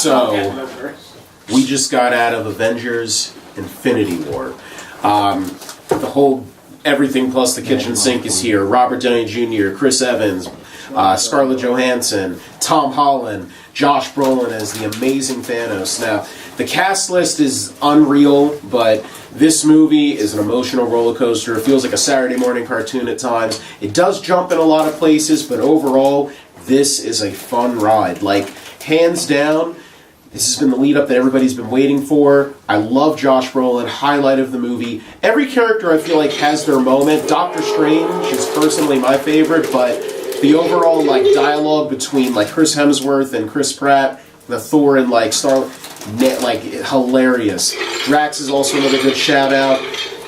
So, we just got out of Avengers Infinity War. The whole everything plus the kitchen sink is here. Robert Downey Jr., Chris Evans, Scarlett Johansson, Tom Holland, Josh Brolin as the amazing Thanos. Now, the cast list is unreal, but this movie is an emotional roller coaster. It feels like a Saturday morning cartoon at times. It does jump in a lot of places, but overall, this is a fun ride. Like, hands down, this has been the lead-up that everybody's been waiting for. I love Josh Brolin, highlight of the movie. Every character I feel like has their moment. Doctor Strange is personally my favorite, but the overall like dialogue between like Chris Hemsworth and Chris Pratt, the Thor and like Star, like hilarious. Drax is also another good shout-out,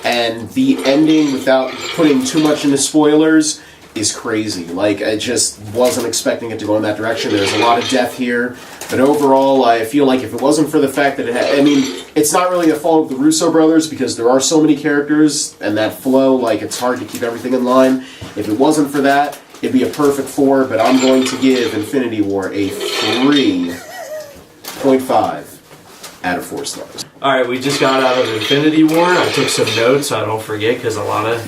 and the ending, without putting too much into spoilers, is crazy. Like, I just wasn't expecting it to go in that direction. There's a lot of death here, but overall, I feel like if it wasn't for the fact that it had, I mean, it's not really a fault of the Russo brothers because there are so many characters and that flow, like, it's hard to keep everything in line. If it wasn't for that, it'd be a perfect 4, but I'm going to give Infinity War a 3.5 out of 4 stars. Alright, we just got out of Infinity War. I took some notes so I don't forget because a lot of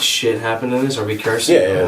shit happened in this. Are we cursing? Yeah.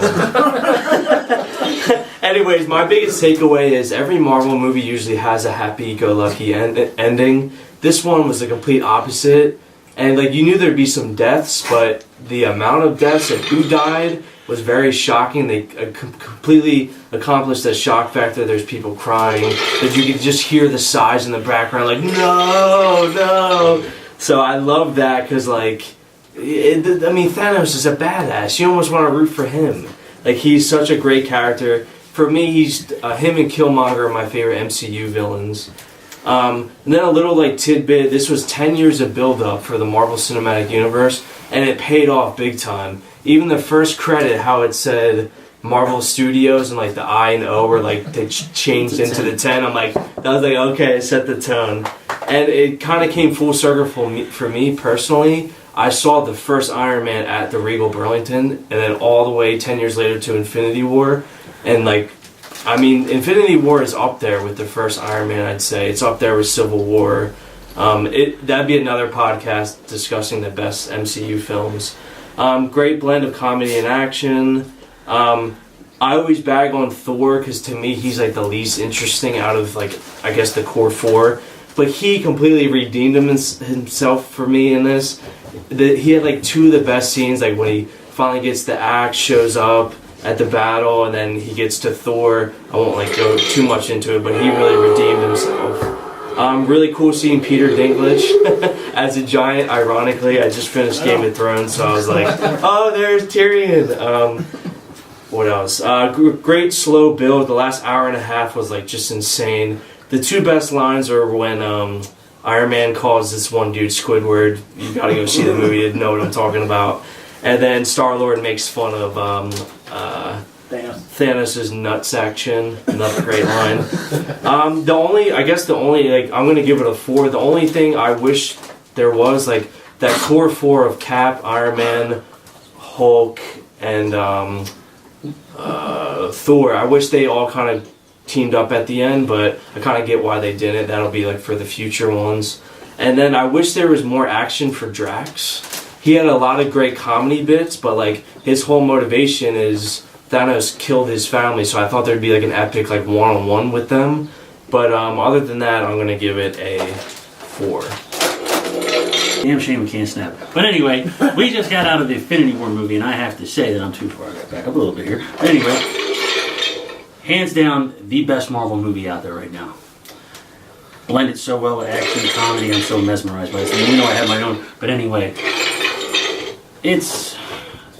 Anyways, my biggest takeaway is every Marvel movie usually has a happy-go-lucky ending. This one was the complete opposite. And like you knew there'd be some deaths, but the amount of deaths and who died was very shocking. They completely accomplished that shock factor. There's people crying. That you could just hear the sighs in the background, like, no. So I love that because, like, Thanos is a badass. You almost want to root for him. Like, he's such a great character. For me, he's him and Killmonger are my favorite MCU villains. And then a little like tidbit, this was 10 years of build-up for the Marvel Cinematic Universe, and it paid off big time. Even the first credit, how it said Marvel Studios and like the I and O were like they changed into the 10. I'm like, that was like, okay, it set the tone. And it kind of came full circle for me personally. I saw the first Iron Man at the Regal Burlington, and then all the way 10 years later to Infinity War. And like, I mean, Infinity War is up there with the first Iron Man, I'd say. It's up there with Civil War. That'd be another podcast discussing the best MCU films. Great blend of comedy and action. I always bag on Thor because to me he's like the least interesting out of like I guess the core 4. But he completely redeemed himself for me in this. He had like 2 of the best scenes, like when he finally gets the axe, shows up at the battle, and then he gets to Thor. I won't like go too much into it, but he really redeemed himself. Really cool seeing Peter Dinklage as a giant. Ironically, I just finished Game of Thrones, so I was like, oh, there's Tyrion. What else? Great slow build. The last hour and a half was like just insane. The 2 best lines are when Iron Man calls this one dude Squidward. You gotta go see the movie to know what I'm talking about. And then Star-Lord makes fun of Thanos' nutsack chin. Another great line. I'm gonna give it a 4. The only thing I wish there was, like, that core 4 of Cap, Iron Man, Hulk, and Thor. I wish they all kind of teamed up at the end, but I kind of get why they didn't. That'll be, like, for the future ones. And then I wish there was more action for Drax. He had a lot of great comedy bits, but like his whole motivation is Thanos killed his family, so I thought there'd be like an epic like one-on-one with them. But other than that, I'm gonna give it a 4. Damn shame we can't snap. But anyway, we just got out of the Infinity War movie, and I have to say that I'm too far. I gotta back up a little bit here. But anyway, hands down, the best Marvel movie out there right now. Blended so well with action, comedy. I'm so mesmerized by this. You know I have my own. But anyway. It's,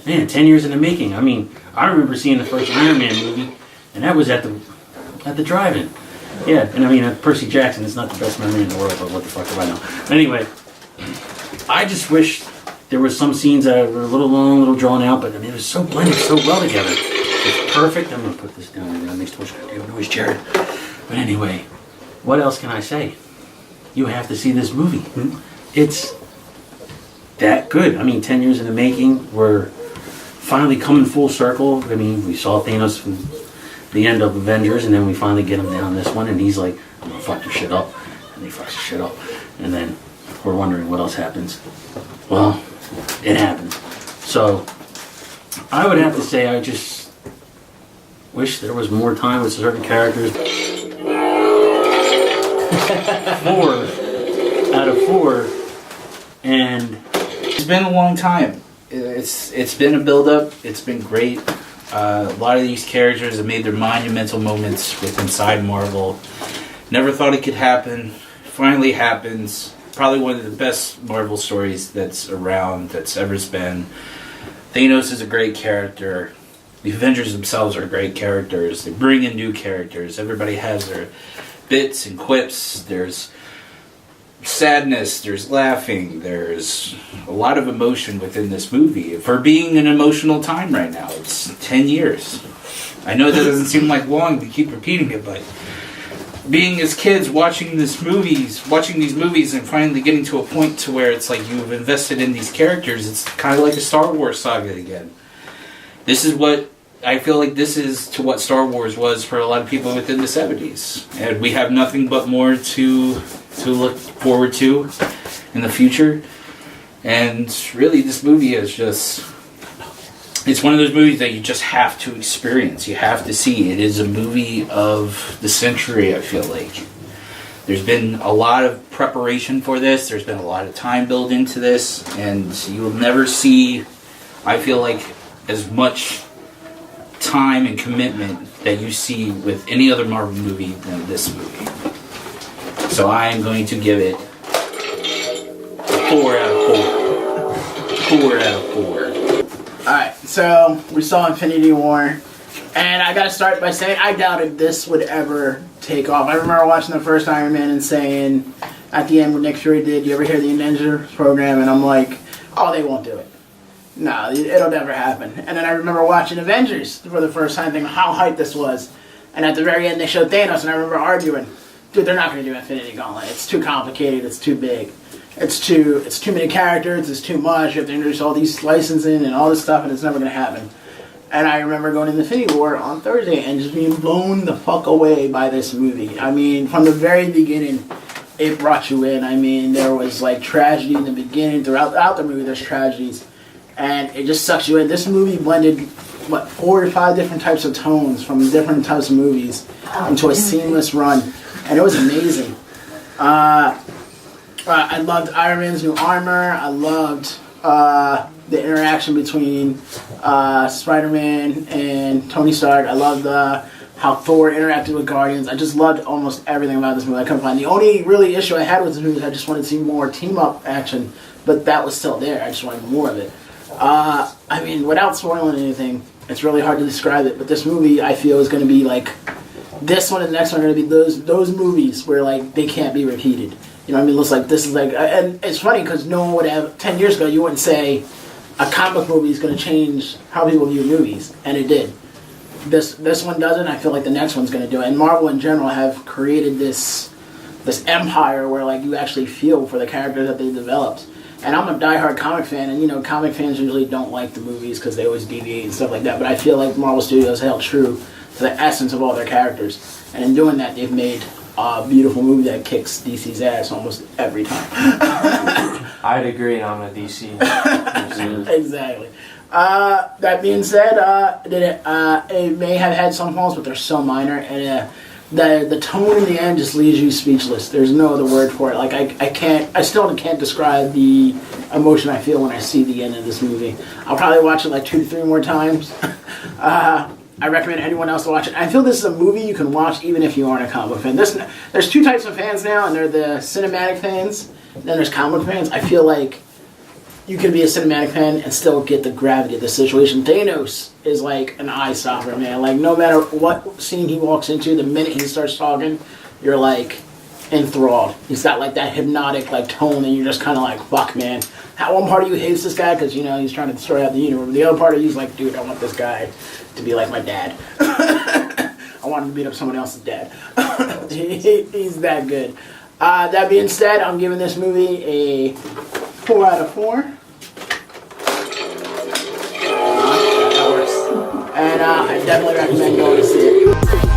10 years in the making. I mean, I remember seeing the first Iron Man movie, and that was at the drive-in. Yeah, and I mean, Percy Jackson is not the best memory in the world, but what the fuck do I know? Anyway, I just wish there were some scenes that were a little long, a little drawn out, but I mean, it was so blended so well together. It's perfect. I'm going to put this down. That makes too much noise, Jared. But anyway, what else can I say? You have to see this movie. It's that good. I mean, 10 years in the making. We're finally coming full circle. I mean, we saw Thanos the end of Avengers, and then we finally get him down this one, and he's like, I'm gonna fuck your shit up. And he fucks your shit up. And then we're wondering what else happens. Well, it happened. So, I would have to say I just wish there was more time with certain characters. 4 out of 4. And it's been a long time. It's been a build-up. It's been great. A lot of these characters have made their monumental moments with inside Marvel. Never thought it could happen. Finally happens. Probably one of the best Marvel stories that's around, that's ever been. Thanos is a great character. The Avengers themselves are great characters. They bring in new characters. Everybody has their bits and quips. There's sadness, there's laughing, there's a lot of emotion within this movie. For being an emotional time right now, it's 10 years. I know that doesn't seem like long to keep repeating it, but being as kids watching these movies and finally getting to a point to where it's like you've invested in these characters, it's kind of like a Star Wars saga again. This is what I feel like this is to what Star Wars was for a lot of people within the 70s. And we have nothing but more to look forward to in the future. And really, this movie is just... It's one of those movies that you just have to experience. You have to see. It is a movie of the century, I feel like. There's been a lot of preparation for this. There's been a lot of time built into this. And you will never see, I feel like, as much time and commitment that you see with any other Marvel movie than this movie. So I am going to give it 4 out of 4. 4 out of 4. Alright, so we saw Infinity War, and I gotta start by saying I doubted this would ever take off. I remember watching the first Iron Man and saying, at the end when Nick Fury did, you ever hear the Avengers program? And I'm like, oh, they won't do it. No, it'll never happen. And then I remember watching Avengers for the first time, thinking how hyped this was. And at the very end they showed Thanos, and I remember arguing, dude, they're not going to do Infinity Gauntlet. It's too complicated, it's too big. It's too many characters, it's too much, you have to introduce all these licensing and all this stuff, and it's never going to happen. And I remember going to Infinity War on Thursday and just being blown the fuck away by this movie. I mean, from the very beginning, it brought you in. I mean, there was like tragedy in the beginning, throughout the movie there's tragedies, and it just sucks you in. This movie blended, 4 or 5 different types of tones from different types of movies into a seamless run, and it was amazing. I loved Iron Man's new armor. I loved the interaction between Spider-Man and Tony Stark. I loved how Thor interacted with Guardians. I just loved almost everything about this movie. I couldn't find. The only really issue I had with this movie is I just wanted to see more team-up action, but that was still there. I just wanted more of it. I mean, without spoiling anything, it's really hard to describe it, but this movie, I feel, is going to be like... This one and the next one are going to be those movies where, like, they can't be repeated. You know what I mean? It looks like this is like... And it's funny because no one would have... 10 years ago, you wouldn't say a comic movie is going to change how people view movies. And it did. This one doesn't. I feel like the next one's going to do it. And Marvel in general have created this empire where, like, you actually feel for the characters that they developed. And I'm a diehard comic fan, and, you know, comic fans usually don't like the movies because they always deviate and stuff like that. But I feel like Marvel Studios held true to the essence of all their characters. And in doing that, they've made a beautiful movie that kicks DC's ass almost every time. I'd agree, I'm a DC. Exactly. That being said, it may have had some flaws, but they're so minor. And the tone in the end just leaves you speechless. There's no other word for it. Like, I still can't describe the emotion I feel when I see the end of this movie. I'll probably watch it like 2 to 3 more times. I recommend anyone else to watch it. I feel this is a movie you can watch even if you aren't a comic book fan. There's 2 types of fans now, and they're the cinematic fans, then there's comic book fans. I feel like you can be a cinematic fan and still get the gravity of the situation. Thanos is like an eye stopper, man. Like, no matter what scene he walks into, the minute he starts talking, you're like enthralled. He's got like that hypnotic like tone, and you're just kind of like, fuck, man. One part of you hates this guy because, you know, he's trying to destroy out the universe. But the other part of you is like, dude, I want this guy to be like my dad. I want him to beat up someone else's dad. He's that good. That being said, I'm giving this movie a 4 out of 4. That works. And I definitely recommend going to see it.